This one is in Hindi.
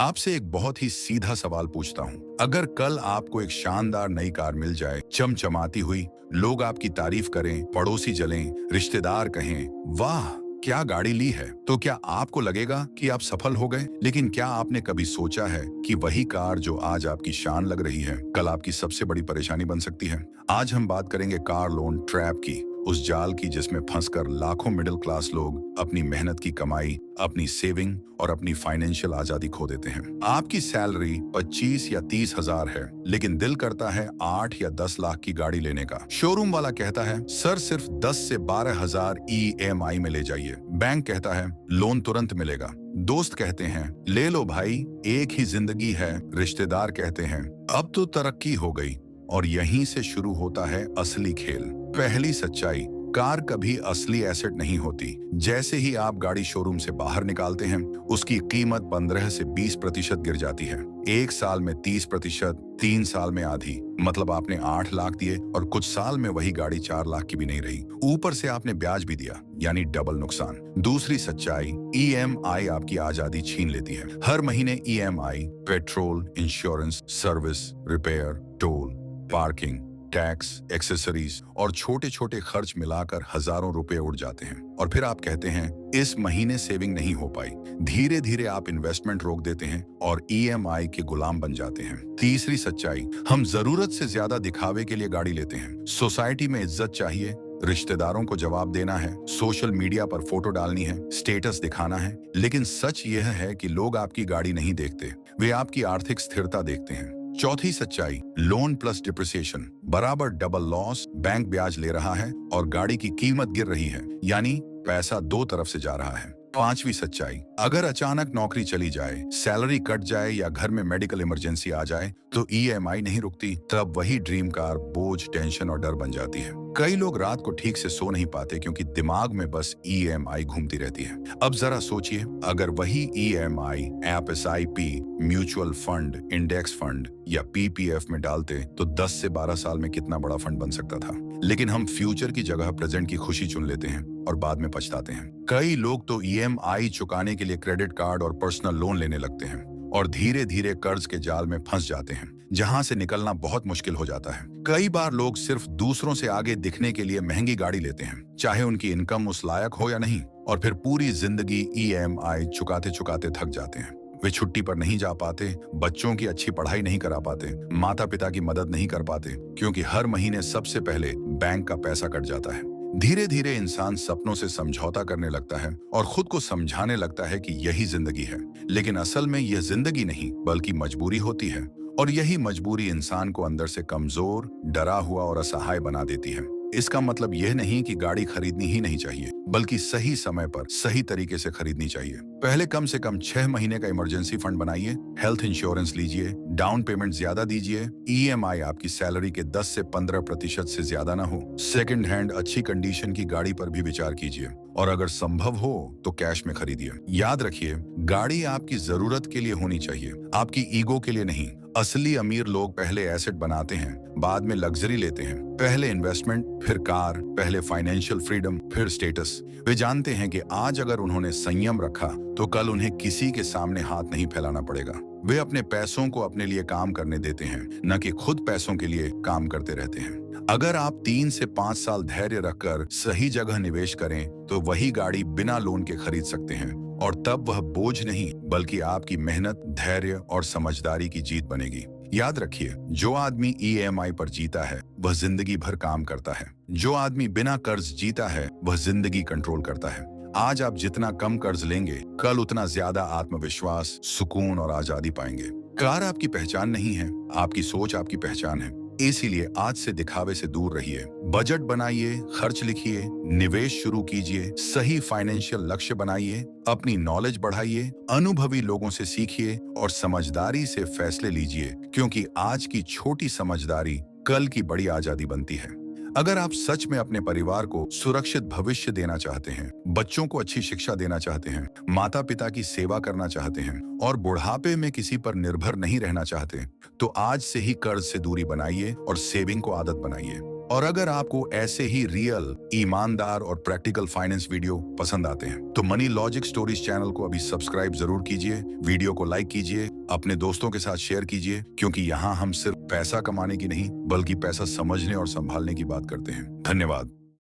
आपसे एक बहुत ही सीधा सवाल पूछता हूँ। अगर कल आपको एक शानदार नई कार मिल जाए, चमचमाती हुई, लोग आपकी तारीफ करें, पड़ोसी जलें, रिश्तेदार कहें, वाह क्या गाड़ी ली है, तो क्या आपको लगेगा कि आप सफल हो गए? लेकिन क्या आपने कभी सोचा है कि वही कार जो आज आपकी शान लग रही है, कल आपकी सबसे बड़ी परेशानी बन सकती है? आज हम बात करेंगे कार लोन ट्रैप की, उस जाल की जिसमें फंसकर लाखों मिडिल क्लास लोग अपनी मेहनत की कमाई, अपनी सेविंग और अपनी फाइनेंशियल आजादी खो देते हैं। आपकी सैलरी 25 या 30 हजार है, लेकिन दिल करता है 8 या 10 लाख की गाड़ी लेने का। शोरूम वाला कहता है सर सिर्फ 10 से 12 हजार EMI में ले जाइए। बैंक कहता है लोन तुरंत मिलेगा। दोस्त कहते हैं ले लो भाई, एक ही जिंदगी है। रिश्तेदार कहते हैं अब तो तरक्की हो गई। और यहीं से शुरू होता है असली खेल। पहली सच्चाई, कार कभी असली एसेट नहीं होती। जैसे ही आप गाड़ी शोरूम से बाहर निकालते हैं, उसकी कीमत 15 से 20% गिर जाती है। एक साल में 30%, 3 साल में आधी। मतलब आपने 8 लाख दिए और कुछ साल में वही गाड़ी 4 लाख की भी नहीं रही। ऊपर से आपने ब्याज भी दिया, यानी डबल नुकसान। दूसरी सच्चाई, EMI आपकी आजादी छीन लेती है। हर महीने EMI, petrol, insurance, service, repair, toll, parking, tax, accessories और छोटे छोटे खर्च मिलाकर हजारों रुपए उड़ जाते हैं। और फिर आप कहते हैं इस महीने सेविंग नहीं हो पाई। धीरे धीरे आप इन्वेस्टमेंट रोक देते हैं और EMI के गुलाम बन जाते हैं। तीसरी सच्चाई, हम जरूरत से ज्यादा दिखावे के लिए गाड़ी लेते हैं। सोसाइटी में इज्जत चाहिए, रिश्तेदारों को जवाब देना है, सोशल मीडिया पर फोटो डालनी है, स्टेटस दिखाना है। लेकिन सच यह है कि लोग आपकी गाड़ी नहीं देखते, वे आपकी आर्थिक स्थिरता देखते हैं। चौथी सच्चाई, लोन प्लस डिप्रिसिएशन बराबर डबल लॉस। बैंक ब्याज ले रहा है और गाड़ी की कीमत गिर रही है, यानी पैसा दो तरफ से जा रहा है। पांचवी सच्चाई, अगर अचानक नौकरी चली जाए, सैलरी कट जाए या घर में मेडिकल इमरजेंसी आ जाए तो EMI नहीं रुकती। तब वही ड्रीम कार बोझ, टेंशन और डर बन जाती है। कई लोग रात को ठीक से सो नहीं पाते क्योंकि दिमाग में बस EMI घूमती रहती है। अब जरा सोचिए, अगर वही EMI आप SIP, mutual fund, index fund या PPF में डालते तो 10 से 12 साल में कितना बड़ा फंड बन सकता था। लेकिन हम फ्यूचर की जगह प्रेजेंट की खुशी चुन लेते हैं और बाद में पछताते हैं। कई लोग तो EMI चुकाने के लिए क्रेडिट कार्ड और पर्सनल लोन लेने लगते हैं और धीरे धीरे कर्ज के जाल में फंस जाते हैं, जहां से निकलना बहुत मुश्किल हो जाता है। कई बार लोग सिर्फ दूसरों से आगे दिखने के लिए महंगी गाड़ी लेते हैं, चाहे उनकी इनकम उस लायक हो या नहीं, और फिर पूरी जिंदगी EMI चुकाते चुकाते थक जाते हैं। वे छुट्टी पर नहीं जा पाते, बच्चों की अच्छी पढ़ाई नहीं करा पाते, माता पिता की मदद नहीं कर पाते, क्योंकि हर महीने सबसे पहले बैंक का पैसा कट जाता है। धीरे धीरे इंसान सपनों से समझौता करने लगता है और खुद को समझाने लगता है कि यही जिंदगी है। लेकिन असल में यह जिंदगी नहीं बल्कि मजबूरी होती है, और यही मजबूरी इंसान को अंदर से कमजोर, डरा हुआ और असहाय बना देती है। इसका मतलब यह नहीं कि गाड़ी खरीदनी ही नहीं चाहिए, बल्कि सही समय पर सही तरीके से खरीदनी चाहिए। पहले कम से कम 6 महीने का इमरजेंसी फंड बनाइए, हेल्थ इंश्योरेंस लीजिए, डाउन पेमेंट ज्यादा दीजिए, EMI आपकी सैलरी के 10 से 15% से ज्यादा ना हो। सेकंड हैंड अच्छी कंडीशन की गाड़ी पर भी विचार कीजिए और अगर संभव हो तो कैश में खरीदिए। याद रखिए, गाड़ी आपकी जरूरत के लिए होनी चाहिए, आपकी ईगो के लिए नहीं। असली अमीर लोग पहले एसेट बनाते हैं, बाद में लग्जरी लेते हैं। पहले इन्वेस्टमेंट, फिर कार, पहले फाइनेंशियल फ्रीडम, फिर स्टेटस। वे जानते हैं कि आज अगर उन्होंने संयम रखा तो कल उन्हें किसी के सामने हाथ नहीं फैलाना पड़ेगा। वे अपने पैसों को अपने लिए काम करने देते हैं, न कि खुद पैसों के लिए काम करते रहते हैं। अगर आप 3 से 5 साल धैर्य रखकर सही जगह निवेश करें तो वही गाड़ी बिना लोन के खरीद सकते हैं, और तब वह बोझ नहीं बल्कि आपकी मेहनत, धैर्य और समझदारी की जीत बनेगी। याद रखिए, जो आदमी EMI पर जीता है वह जिंदगी भर काम करता है। जो आदमी बिना कर्ज जीता है वह जिंदगी कंट्रोल करता है। आज आप जितना कम कर्ज लेंगे, कल उतना ज्यादा आत्मविश्वास, सुकून और आजादी पाएंगे। कार आपकी पहचान नहीं है, आपकी सोच आपकी पहचान है। इसीलिए आज से दिखावे से दूर रहिए। बजट बनाइए, खर्च लिखिए, निवेश शुरू कीजिए, सही फाइनेंशियल लक्ष्य बनाइए, अपनी नॉलेज बढ़ाइए, अनुभवी लोगों से सीखिए और समझदारी से फैसले लीजिए, क्योंकि आज की छोटी समझदारी कल की बड़ी आजादी बनती है। अगर आप सच में अपने परिवार को सुरक्षित भविष्य देना चाहते हैं, बच्चों को अच्छी शिक्षा देना चाहते हैं, माता पिता की सेवा करना चाहते हैं और बुढ़ापे में किसी पर निर्भर नहीं रहना चाहते, तो आज से ही कर्ज से दूरी बनाइए और सेविंग को आदत बनाइए। और अगर आपको ऐसे ही रियल, ईमानदार और प्रैक्टिकल फाइनेंस वीडियो पसंद आते हैं तो मनी लॉजिक स्टोरीज चैनल को अभी सब्सक्राइब जरूर कीजिए, वीडियो को लाइक कीजिए, अपने दोस्तों के साथ शेयर कीजिए, क्योंकि यहाँ हम सिर्फ पैसा कमाने की नहीं बल्कि पैसा समझने और संभालने की बात करते हैं। धन्यवाद।